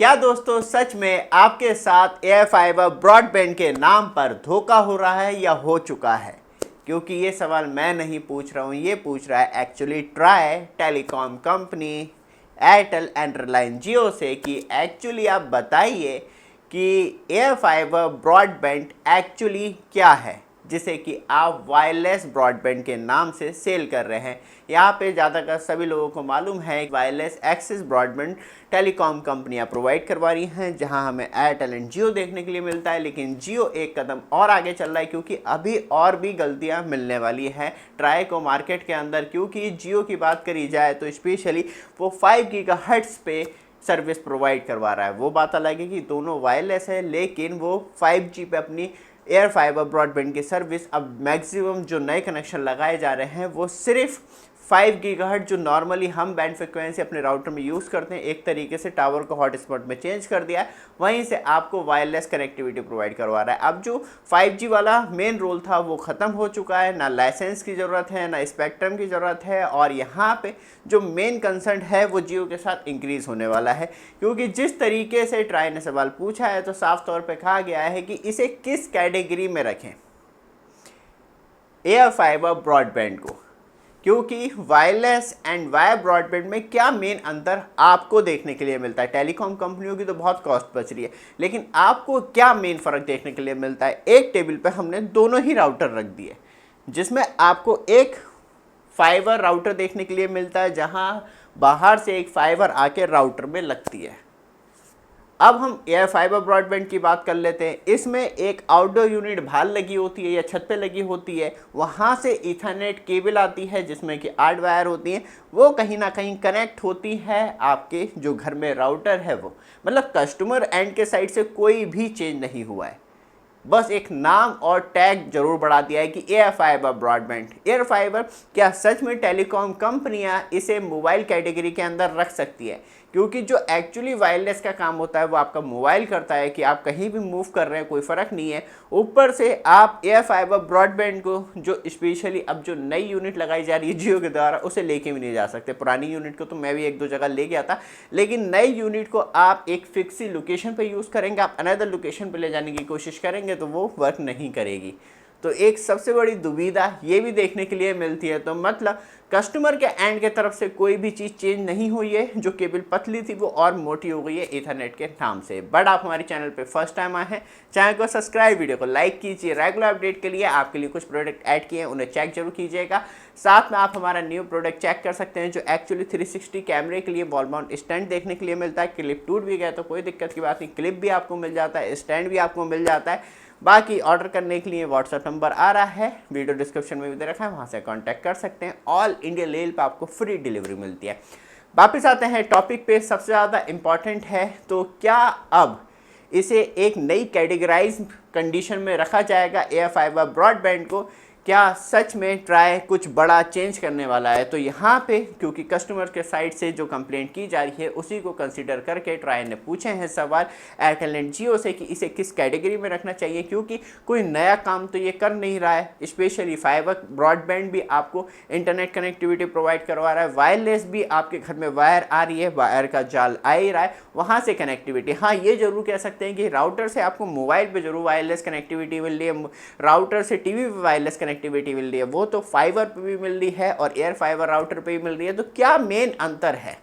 क्या दोस्तों सच में आपके साथ एयर फाइबर ब्रॉडबैंड के नाम पर धोखा हो रहा है या हो चुका है? क्योंकि ये सवाल मैं नहीं पूछ रहा हूँ, ये पूछ रहा है actually TRAI telecom company Airtel and Reliance Jio से कि एक्चुअली आप बताइए कि एयर फाइबर ब्रॉडबैंड एक्चुअली क्या है, जिसे कि आप वायरलेस ब्रॉडबैंड के नाम से सेल कर रहे हैं। यहाँ पे ज़्यादातर सभी लोगों को मालूम है कि वायरलेस एक्सेस ब्रॉडबैंड टेलीकॉम कंपनियाँ प्रोवाइड करवा रही हैं, जहाँ हमें एयरटेल एंड जियो देखने के लिए मिलता है। लेकिन जियो एक कदम और आगे चल रहा है, क्योंकि अभी और भी गलतियाँ मिलने वाली हैं ट्राई को मार्केट के अंदर। क्योंकि जियो की बात करी जाए तो स्पेशली वो 5 गीगाहर्ट्ज़ पे सर्विस प्रोवाइड करवा रहा है। वो बात अलग है कि दोनों वायरलेस है, लेकिन वो 5G पे अपनी एयर फाइबर ब्रॉडबैंड की सर्विस अब मैक्सिमम जो नए कनेक्शन लगाए जा रहे हैं वो सिर्फ 5 गीगाहर्ट्ज़ जो नॉर्मली हम बैंड फ्रिक्वेंसी अपने राउटर में यूज़ करते हैं, एक तरीके से टावर को हॉटस्पॉट में चेंज कर दिया है, वहीं से आपको वायरलेस कनेक्टिविटी प्रोवाइड करवा रहा है। अब जो 5G वाला मेन रोल था वो ख़त्म हो चुका है, ना लाइसेंस की ज़रूरत है ना स्पेक्ट्रम की ज़रूरत है। और यहाँ पे जो मेन कंसर्न है वो जियो के साथ इंक्रीज़ होने वाला है, क्योंकि जिस तरीके से ट्राई ने सवाल पूछा है तो साफ तौर पर कहा गया है कि इसे किस कैटेगरी में रखें एयर फाइबर ब्रॉडबैंड को। क्योंकि वायरलेस एंड वायर ब्रॉडबैंड में क्या मेन अंतर आपको देखने के लिए मिलता है? टेलीकॉम कंपनियों की तो बहुत कॉस्ट बच रही है, लेकिन आपको क्या मेन फ़र्क देखने के लिए मिलता है? एक टेबल पे हमने दोनों ही राउटर रख दिए, जिसमें आपको एक फाइबर राउटर देखने के लिए मिलता है, जहां बाहर से एक फाइबर आके राउटर में लगती है। अब हम एयर फाइबर ब्रॉडबैंड की बात कर लेते हैं। इसमें एक आउटडोर यूनिट बाहर लगी होती है या छत पे लगी होती है, वहाँ से ईथरनेट केबल आती है जिसमें कि 8 वायर होती हैं, वो कहीं ना कहीं कनेक्ट होती है आपके जो घर में राउटर है वो। मतलब कस्टमर एंड के साइड से कोई भी चेंज नहीं हुआ है, बस एक नाम और टैग जरूर बढ़ा दिया है कि air fibre broadband. Air fibre क्या सच में टेलीकॉम कंपनियां इसे मोबाइल कैटेगरी के अंदर रख सकती है? क्योंकि जो एक्चुअली वायरलेस का काम होता है वो आपका मोबाइल करता है कि आप कहीं भी मूव कर रहे हैं कोई फ़र्क नहीं है। ऊपर से आप एयर फाइबर ब्रॉडबैंड को जो स्पेशली अब जो नई यूनिट लगाई जा रही है जियो के द्वारा, उसे लेके भी नहीं जा सकते। पुरानी यूनिट को तो मैं भी 1-2 जगह ले गया था, लेकिन नई यूनिट को आप एक फिक्स लोकेशन पर यूज़ करेंगे, आप अनदर लोकेशन पर ले जाने की कोशिश करेंगे तो वो वर्क नहीं करेगी। तो एक सबसे बड़ी दुविधा ये भी देखने के लिए मिलती है। तो मतलब कस्टमर के एंड के तरफ से कोई भी चीज़ चेंज नहीं हुई है, जो केबल पतली थी वो और मोटी हो गई है ईथरनेट के नाम से। बट आप हमारे चैनल पे फर्स्ट टाइम आए हैं, चैनल को सब्सक्राइब, वीडियो को लाइक कीजिए। रेगुलर अपडेट के लिए आपके लिए कुछ प्रोडक्ट ऐड किए हैं, उन्हें चेक जरूर कीजिएगा। साथ में आप हमारा न्यू प्रोडक्ट चेक कर सकते हैं जो एक्चुअली 360 कैमरे के लिए वॉल माउंट स्टैंड देखने के लिए मिलता है। क्लिप टूट भी गया तो कोई दिक्कत की बात नहीं, क्लिप भी आपको मिल जाता है, स्टैंड भी आपको मिल जाता है। बाकी ऑर्डर करने के लिए व्हाट्सएप नंबर आ रहा है, वीडियो डिस्क्रिप्शन में भी दे रखा है, वहाँ से कांटेक्ट कर सकते हैं। ऑल इंडिया लेवल पे आपको फ्री डिलीवरी मिलती है। वापस आते हैं टॉपिक पे, सबसे ज़्यादा इम्पॉर्टेंट है तो क्या अब इसे एक नई कैटेगराइज कंडीशन में रखा जाएगा एयर फाइबर ब्रॉडबैंड को? क्या सच में ट्राई कुछ बड़ा चेंज करने वाला है? तो यहाँ पे क्योंकि कस्टमर के साइड से जो कंप्लेंट की जा रही है उसी को कंसीडर करके ट्राई ने पूछे हैं सवाल एयरटेल एंड जियो से कि इसे किस कैटेगरी में रखना चाहिए, क्योंकि कोई नया काम तो ये कर नहीं रहा है। स्पेशली फाइबर ब्रॉडबैंड भी आपको इंटरनेट कनेक्टिविटी प्रोवाइड करवा रहा है, वायरलेस भी आपके घर में वायर आ रही है, वायर का जाल आ ही रहा है, वहाँ से कनेक्टिविटी। हाँ, ये जरूर कह सकते हैं कि राउटर से आपको मोबाइल पर जरूर वायरलेस कनेक्टिविटी मिल रही है, राउटर से टीवी पर वायरलेस कनेक्टिविटी मिल रही है, वो तो फाइबर पे भी मिल रही है और एयर फाइबर राउटर पे भी मिल रही है। तो क्या मेन अंतर है?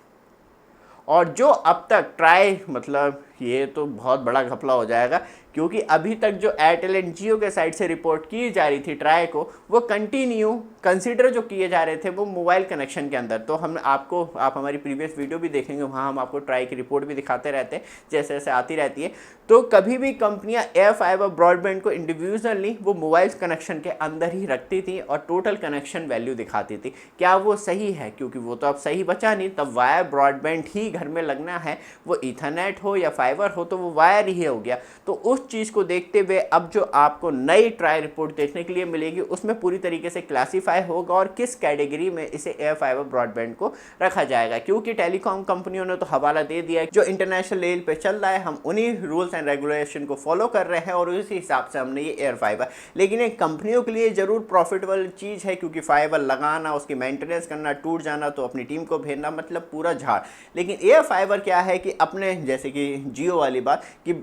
और जो अब तक ट्राई, मतलब ये तो बहुत बड़ा घपला हो जाएगा, क्योंकि अभी तक जो एयरटेल एंड जियो के साइड से रिपोर्ट की जा रही थी ट्राई को, वो कंटिन्यू कंसीडर जो किए जा रहे थे वो मोबाइल कनेक्शन के अंदर। तो हम आपको, आप हमारी प्रीवियस वीडियो भी देखेंगे, वहाँ हम आपको ट्राई की रिपोर्ट भी दिखाते रहते हैं जैसे जैसे आती रहती है। तो कभी भी कंपनियां एयर फाइबर ब्रॉडबैंड को इंडिविजुअली वो मोबाइल कनेक्शन के अंदर ही रखती थी और टोटल कनेक्शन वैल्यू दिखाती थी। क्या वो सही है? क्योंकि वो तो अब सही बचा नहीं। तब वायर ब्रॉडबैंड ही घर में लगना है, वो ईथरनेट हो या फाइबर हो तो वो वायर ही हो गया। तो उस चीज़ को देखते हुए अब जो आपको नई ट्राई रिपोर्ट देखने के लिए मिलेगी उसमें पूरी तरीके से क्लासीफाई होगा और किस कैटेगरी में इसे एयर फाइबर ब्रॉडबैंड को रखा जाएगा, क्योंकि टेलीकॉम कंपनियों ने तो हवाला दे दिया है जो इंटरनेशनल लेवल पे चल रहा है, हम उन्हीं रूल्स एंड रेगुलेशन को फॉलो कर रहे हैं और उसी हिसाब से हमने ये एयर फाइबर। लेकिन एक कंपनियों के लिए ज़रूर प्रॉफिटेबल चीज़ है, क्योंकि फाइबर लगाना, उसकी मेंटेनेंस करना, टूट जाना तो अपनी टीम को भेजना, मतलब पूरा झाड़। लेकिन एयर फाइबर क्या है कि अपने जैसे कि जियो वाली बात कि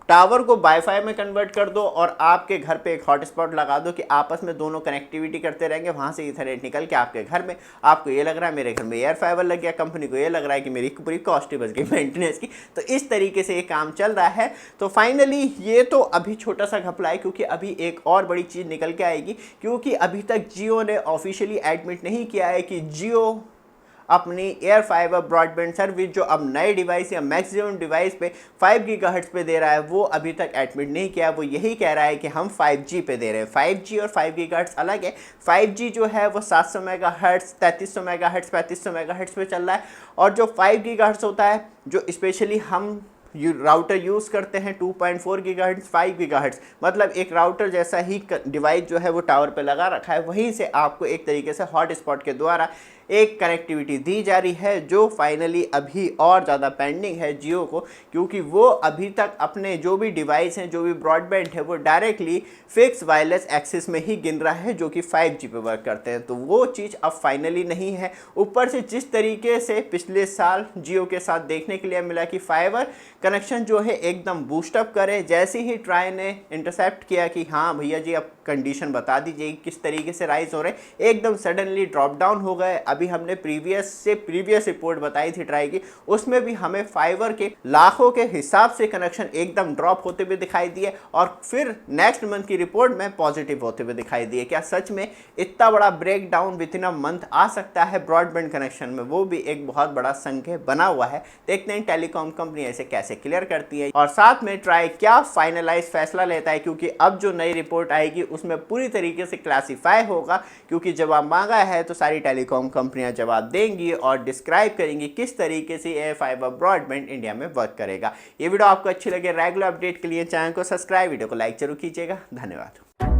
टावर को वाईफाई में कन्वर्ट कर दो और आपके घर पे एक हॉटस्पॉट लगा दो कि आपस में दोनों कनेक्टिविटी करते रहेंगे, वहाँ से इथरनेट निकल के आपके घर में, आपको ये लग रहा है मेरे घर में एयर फाइबर लग गया, कंपनी को ये लग रहा है कि मेरी पूरी कॉस्ट ही बच गई मेंटेनेंस की। तो इस तरीके से ये काम चल रहा है। तो फाइनली ये तो अभी छोटा सा घपला है, क्योंकि अभी एक और बड़ी चीज़ निकल के आएगी, क्योंकि अभी तक जियो ने ऑफिशियली एडमिट नहीं किया है कि जियो अपनी एयर फाइबर ब्रॉडबैंड सर्विस जो अब नए डिवाइस या मैक्सिमम डिवाइस पे 5 गीगाहर्ट्ज़ पे दे रहा है वो अभी तक एडमिट नहीं किया। वो यही कह रहा है कि हम 5G पे दे रहे हैं। 5G और 5 गीगाहर्ट्ज़ अलग है। 5G जो है वो 700 मेगाहर्ट्ज़, 3300 मेगाहर्ट्ज़, 3500 मेगाहर्ट्ज़ पे चल रहा है, और जो 5 गीगाहर्ट्ज़ होता है जो स्पेशली हम राउटर यूज़ करते हैं 2.4 गीगाहर्ट्ज़, 5 गीगाहर्ट्ज़, मतलब एक राउटर जैसा ही डिवाइस जो है वो टावर पे लगा रखा है, वहीं से आपको एक तरीके से हॉटस्पॉट के द्वारा एक कनेक्टिविटी दी जा रही है, जो फाइनली अभी और ज़्यादा पेंडिंग है जियो को, क्योंकि वो अभी तक अपने जो भी डिवाइस हैं, जो भी ब्रॉडबैंड है, वो डायरेक्टली फिक्स वायरलेस एक्सेस में ही गिन रहा है जो कि 5G पे वर्क करते हैं। तो वो चीज़ अब फाइनली नहीं है। ऊपर से जिस तरीके से पिछले साल जियो के साथ देखने के लिए मिला कि फाइबर कनेक्शन जो है एकदम बूस्टअप करे, जैसे ही ट्राई ने इंटरसेप्ट किया कि हाँ भैया जी अब कंडीशन बता दीजिए किस तरीके से राइज हो रहे हैं, एकदम सडनली ड्रॉप डाउन हो गए। अभी हमने प्रीवियस रिपोर्ट बताई थी ट्राई की, उसमें भी हमें फाइबर के लाखों के हिसाब से कनेक्शन एकदम ड्रॉप होते हुए दिखाई दिए, और फिर नेक्स्ट मंथ की रिपोर्ट में पॉजिटिव होते हुए दिखाई दिए। क्या सच में इतना बड़ा break down within a month आ सकता है ब्रॉडबैंड कनेक्शन में? वो भी एक बहुत बड़ा संख्या बना हुआ है। देखते हैं टेलीकॉम कंपनी ऐसे कैसे क्लियर करती है, और साथ में ट्राई क्या फाइनलाइज फैसला लेता है, क्योंकि अब जो नई रिपोर्ट आएगी उसमें पूरी तरीके से क्लासीफाई होगा, क्योंकि जवाब मांगा है तो सारी टेलीकॉम कंपनियां जवाब देंगी और डिस्क्राइब करेंगी किस तरीके से एयर फाइबर ब्रॉडबैंड इंडिया में वर्क करेगा। ये वीडियो आपको अच्छी लगे, रेगुलर अपडेट के लिए चैनल को सब्सक्राइब, वीडियो को लाइक जरूर कीजिएगा। धन्यवाद।